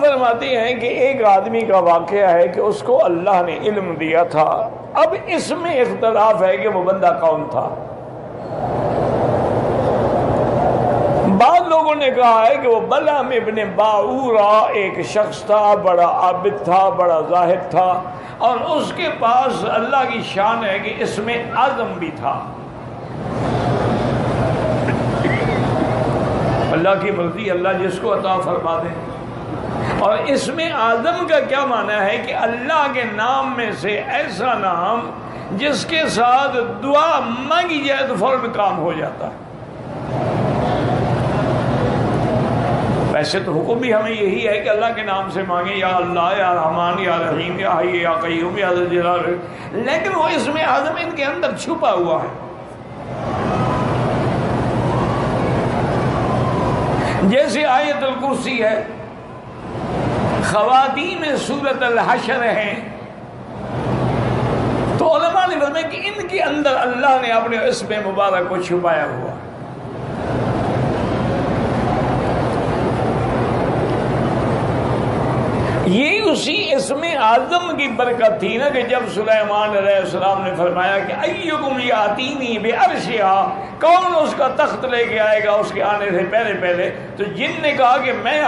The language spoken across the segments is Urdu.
فرماتے ہیں کہ ایک آدمی کا واقعہ ہے کہ اس کو اللہ نے علم دیا تھا، اب اس میں اختلاف ہے کہ وہ بندہ کون تھا۔ بعض لوگوں نے کہا ہے کہ وہ بلعم ابن باعورہ ایک شخص تھا، بڑا عابد تھا، بڑا زاہد تھا، اور اس کے پاس اللہ کی شان ہے کہ اس میں اعظم بھی تھا۔ اللہ کی مرضی اللہ جس کو عطا فرما دے۔ اور اس میں اعظم کا کیا معنی ہے کہ اللہ کے نام میں سے ایسا نام جس کے ساتھ دعا مانگی جائے تو فوراً کام ہو جاتا ہے۔ ویسے تو حکم بھی ہمیں یہی ہے کہ اللہ کے نام سے مانگیں، یا اللہ، یا رحمان، یا رحیم، یا حی، یا قیوم، یا ذی الجلال، لیکن وہ اس میں اعظم ان کے اندر چھپا ہوا ہے۔ جیسے آیت الکرسی ہے، خواتین سورۃ الحشر ہیں، تو علماء نے فرمایا کہ ان کے اندر اللہ نے اپنے اسم مبارک کو چھپایا ہوا۔ یہ اسی اسم اعظم کی برکت تھی نا کہ جب سلیمان علیہ السلام نے فرمایا کہ ایکم یاتینی بعرشہا، کون اس کا تخت لے کے آئے گا اس کے آنے سے پہلے، تو جن نے کہا کہ میں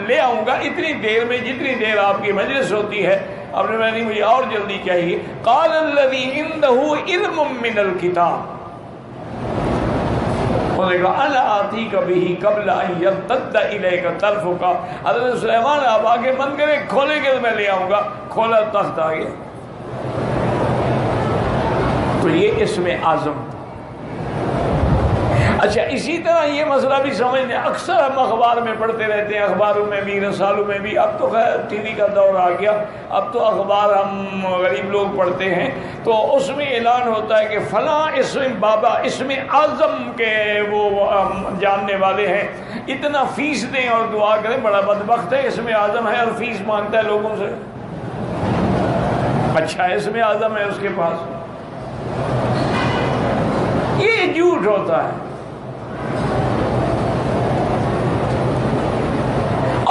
لے آؤں گا اتنی دیر میں جتنی دیر آپ کی مجلس ہوتی ہے۔ اب نے نہیں، مجھے اور جلدی چاہیے۔ قال الذی عندہ علم من الکتاب، انہوں نے کہا انا آتیک بہ قبل ان یرتد الیک طرفک، حضرت سلیمان آپ آگے بند کریں، کھولیں گے تو میں لے آؤں گا۔ کھولا، تخت آ گیا۔ تو یہ اسم اعظم۔ اچھا، اسی طرح یہ مسئلہ بھی سمجھنے، اکثر ہم اخبار میں پڑھتے رہتے ہیں، اخباروں میں بھی، رسالوں میں بھی، اب تو خیر ٹی وی کا دور آ گیا، اب تو اخبار ہم غریب لوگ پڑھتے ہیں، تو اس میں اعلان ہوتا ہے کہ فلاں اسم بابا اسم اعظم کے وہ جاننے والے ہیں، اتنا فیس دیں اور دعا کریں۔ بڑا بدبخت ہے، اسم اعظم ہے اور فیس مانگتا ہے لوگوں سے۔ اچھا اسم اعظم ہے اس کے پاس، یہ جھوٹ ہوتا ہے۔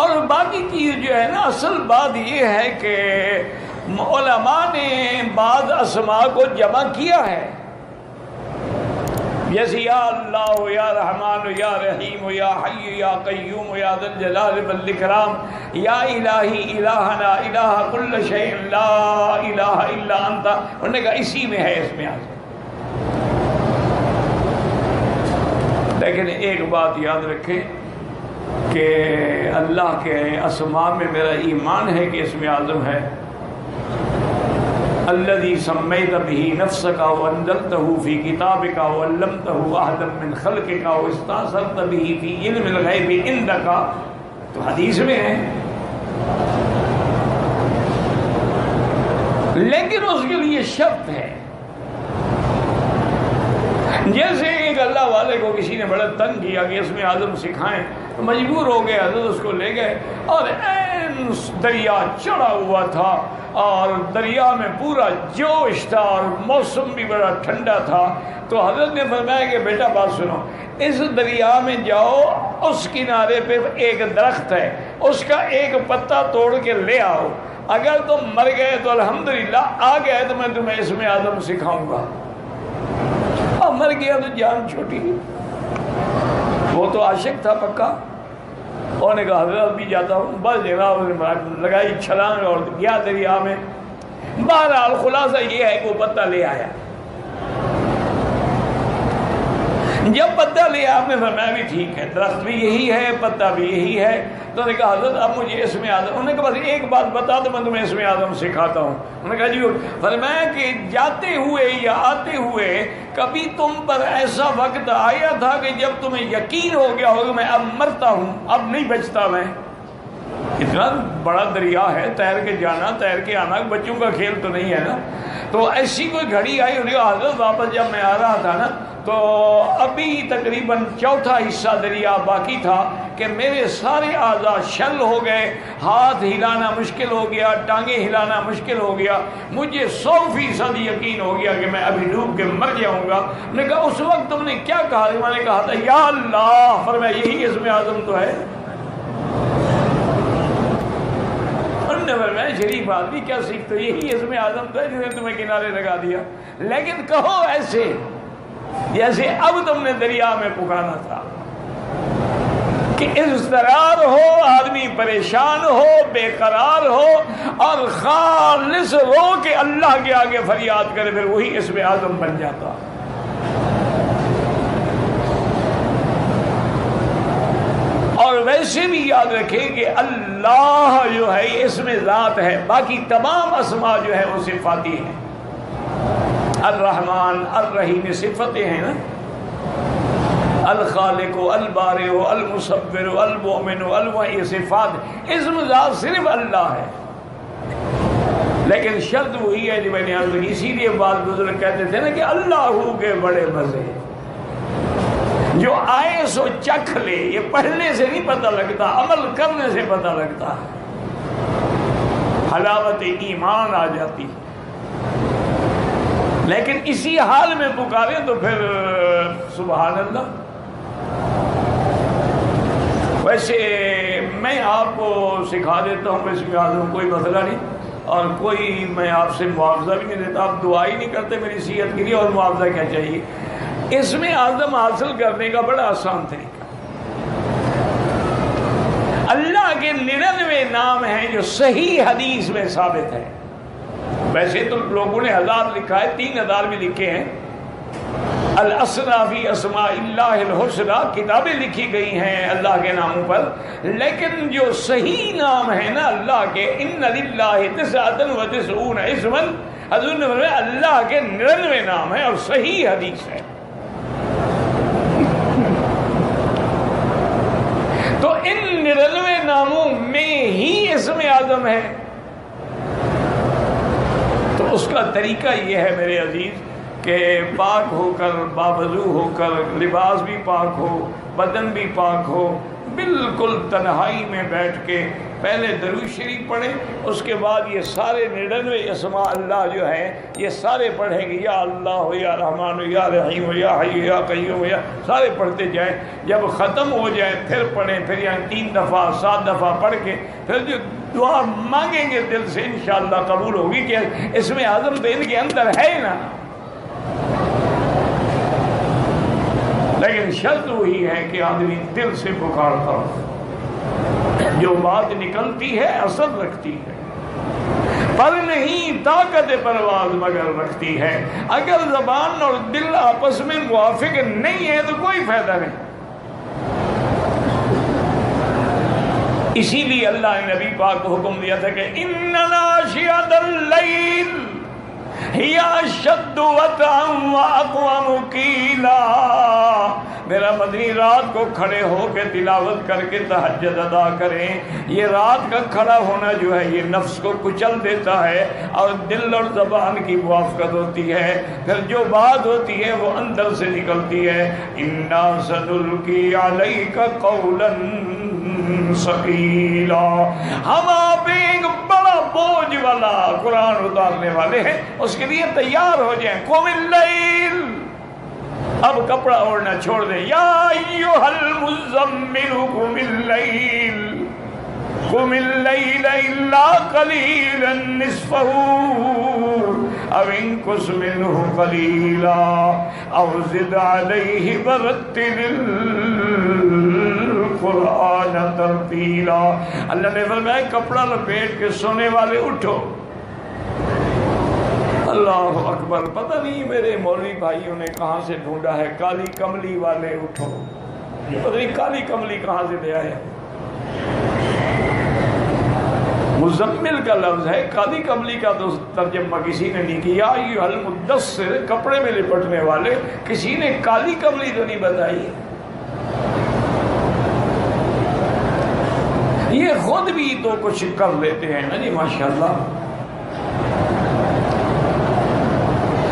اور باقی چیز جو ہے نا، اصل بات یہ ہے کہ علماء نے بعض اسماء کو جمع کیا ہے، جیسے یا اللہ، یا رحمان، یا رحیم، یا حی، یا قیوم، یا ذی الجلال والاکرام، یا الہی، الہنا، الہ کل شیء، لا الہ الا انت۔ انہوں نے کہا اسی میں ہے اس میں آج۔ لیکن ایک بات یاد رکھیں کہ اللہ کے اسماء میں میرا ایمان ہے کہ اسم اعظم ہے۔ الذی سمیت بہ نفسک وانزلتہ فی کتابک وعلمتہ احدا من خلقک واستأثرت بہ فی علم الغیب عندک، تو حدیث میں ہے، لیکن اس کے لیے شرط ہے۔ جیسے ایک اللہ والے کو کسی نے بڑا تنگ کیا کہ اسم اعظم سکھائیں، تو مجبور ہو گئے، حضرت اس کو لے گئے، اور این دریا چڑھا ہوا تھا، اور دریا میں پورا جوش تھا، اور موسم بھی بڑا ٹھنڈا تھا۔ تو حضرت نے فرمایا کہ بیٹا بات سنو، اس دریا میں جاؤ، اس کنارے پہ ایک درخت ہے، اس کا ایک پتا توڑ کے لے آؤ، اگر تم مر گئے تو الحمدللہ، آ گئے تو میں تمہیں اسم اعظم سکھاؤں گا۔ مر گیا تو جان چھوٹی۔ وہ تو عاشق تھا پکا، انہوں نے کہا حضرت بھی جاتا ہوں، بس جناب لگائی چھلانگ اور گیا دریا میں۔ بہرحال خلاصہ یہ ہے کہ وہ پتہ لے آیا۔ جب پتہ لیا آپ نے فرمایا بھی ٹھیک ہے، درخت بھی یہی ہے، پتہ بھی یہی ہے، تو انہوں نے کہا حضرت اب مجھے اسم اعظم، انہوں نے کہا بس ایک بات بتا دو میں تمہیں اسم اعظم سکھاتا ہوں۔ انہوں نے کہا جی، فرمایا کہ جاتے ہوئے یا آتے ہوئے کبھی تم پر ایسا وقت آیا تھا کہ جب تمہیں یقین ہو گیا ہوگا میں اب مرتا ہوں، اب نہیں بچتا میں؟ اتنا بڑا دریا ہے، تیر کے جانا تیر کے آنا بچوں کا کھیل تو نہیں ہے نا۔ تو ایسی کوئی گھڑی آئی، انہوں نے کہا حضرت واپس جب میں آ رہا تھا نا تو ابھی تقریباً چوتھا حصہ دریا باقی تھا کہ میرے سارے اعضاء شل ہو گئے، ہاتھ ہلانا مشکل ہو گیا، ٹانگیں ہلانا مشکل ہو گیا، مجھے 100% یقین ہو گیا کہ میں ابھی ڈوب کے مر جاؤں گا۔ میں نے کہا اس وقت تم نے کیا کہا؟ میں نے کہا تھا یا اللہ، فرمایا یہی اسم اعظم تو ہے۔ شریف آدمی کیا سیکھتے ہو؟ یہی اسم اعظم تھا جس نے تمہیں کنارے لگا دیا. لیکن کہو ایسے جیسے اب تم نے دریا میں پکارا تھا کہ اضطرار ہو، آدمی پریشان ہو، بے قرار ہو اور خالص رو کے اللہ کے آگے فریاد کرے، پھر وہی اسم اعظم بن جاتا. اور ویسے بھی یاد رکھیں کہ اللہ جو ہے اس میں ذات ہے، باقی تمام اسماء جو ہے وہ صفاتی ہیں. الرحمن الرحیم صفتیں ہیں نا، الخالق البارئ المصور المؤمن یہ صفات. اسم ذات صرف اللہ ہے، لیکن شرط وہی ہے جو میں نے عرض کی. اسی لیے بعض بزرگ کہتے تھے نا کہ اللہ کے بڑے مزے، جو آئے سو چکھ لے. یہ پڑھنے سے نہیں پتہ لگتا، عمل کرنے سے پتہ لگتا ہے، حلاوت ایمان آ جاتی. لیکن اسی حال میں پکاریں تو پھر سبحان اللہ. ویسے میں آپ کو سکھا دیتا ہوں اسم اعظم، کوئی مسئلہ نہیں، اور کوئی میں آپ سے معاوضہ بھی نہیں دیتا. آپ دعا ہی نہیں کرتے میری صحت کے لیے، اور معاوضہ کیا چاہیے؟ اسم اعظم حاصل کرنے کا بڑا آسان طریقہ. اللہ کے 99 نام ہیں جو صحیح حدیث میں ثابت ہے. ویسے تو لوگوں نے 1000 لکھا ہے، 3000 بھی لکھے ہیں. الاسنا فی اسماء اللہ الحسنی کتابیں لکھی گئی ہیں اللہ کے ناموں پر، لیکن جو صحیح نام ہے نا اللہ کے، ان للہ 99 اسما، حضور نے فرمایا اللہ کے 99 نام ہیں اور صحیح حدیث ہے. تو ان 99 ناموں میں ہی اسم اعظم ہے. تو اس کا طریقہ یہ ہے میرے عزیز کہ پاک ہو کر، باوضو ہو کر، لباس بھی پاک ہو، بدن بھی پاک ہو، بالکل تنہائی میں بیٹھ کے پہلے درود شریف پڑھیں. اس کے بعد یہ سارے 99 اسماء اللہ جو ہیں یہ سارے پڑھیں گے. یا اللہ ہو، یا رحمان ہو، یا رحیم ہو، یا حی یا قیوم ہو، یا سارے پڑھتے جائیں. جب ختم ہو جائیں پھر پڑھیں، پھر یہاں 3 دفعہ 7 دفعہ پڑھ کے پھر جو دعا مانگیں گے دل سے انشاءاللہ قبول ہوگی. کہ اسم اعظم تو ان کے اندر ہے نا، لیکن شرط وہی ہے کہ آدمی دل سے پکارتا ہو. جو بات نکلتی ہے اثر رکھتی ہے، پر نہیں طاقت پرواز مگر رکھتی ہے. اگر زبان اور دل آپس میں موافق نہیں ہے تو کوئی فائدہ نہیں. اسی لیے اللہ نے نبی پاک کو حکم دیا تھا کہ ان ناشئۃ اللیل ہی اشد وطئا واقوم قیلا. میرا مدنی رات کو کھڑے ہو کے تلاوت کر کے تہجد ادا کریں. یہ رات کا کھڑا ہونا جو ہے یہ نفس کو کچل دیتا ہے اور دل اور زبان کی موافقت ہوتی ہے. پھر جو بات ہوتی ہے وہ اندر سے نکلتی ہے. انا سنلقی علیک قولا ثقیلا. ہم آپ ایک بڑا بوجھ والا قرآن اتارنے والے ہیں، اس کے لیے تیار ہو جائیں. قم اللیل، اب کپڑا اوڑھنا چھوڑ دیں. یا ایھا المزمل قم اللیل قم اللیل الا قلیلا نصفہ او انقص منہ قلیلا او زد علیہ ورتل القرآن ترتیلا. اللہ نے فرمایا کپڑا لپیٹ کے سونے والے اٹھو. اللہ اکبر. پتہ نہیں میرے مولوی بھائیوں نے کہاں سے ڈھونڈا ہے کالی کملی والے اٹھو. پتہ نہیں کالی کملی کہاں سے لے آئے. مزمل کا لفظ ہے، کالی کملی کا تو ترجمہ کسی نے نہیں کیا. ایھا المدثر، کپڑے میں لپٹنے والے. کسی نے کالی کملی تو نہیں بتائی. یہ خود بھی تو کچھ کر لیتے ہیں نا جی ماشاءاللہ.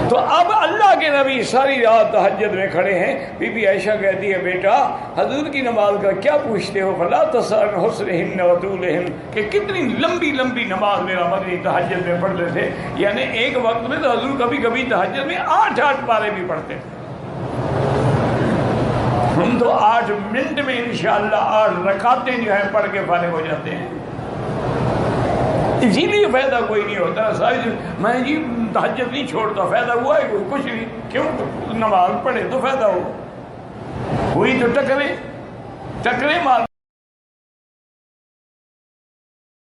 تو اب اللہ کے نبی ساری رات تہجد میں کھڑے ہیں. بی بی عائشہ کہتی ہے بیٹا حضور کی نماز کا کیا پوچھتے ہو؟ فلا تسأل حسنہن وطولہن، کہ کتنی لمبی لمبی نماز میرا مدنی تہجد میں پڑھتے تھے. یعنی ایک وقت میں تو حضور کبھی کبھی تہجد میں 8 پارے بھی پڑھتے تھے. ہم تو 8 منٹ میں انشاءاللہ 8 رکعتیں جو ہیں پڑھ کے فارغ ہو جاتے ہیں. اسی لیے فائدہ کوئی نہیں ہوتا ساری میں جی تہجد نہیں چھوڑتا، فائدہ ہوا ہے کوئی؟ کچھ نہیں. کیوں؟ نماز پڑھے تو فائدہ ہو. ہوئی تو ٹکرے مار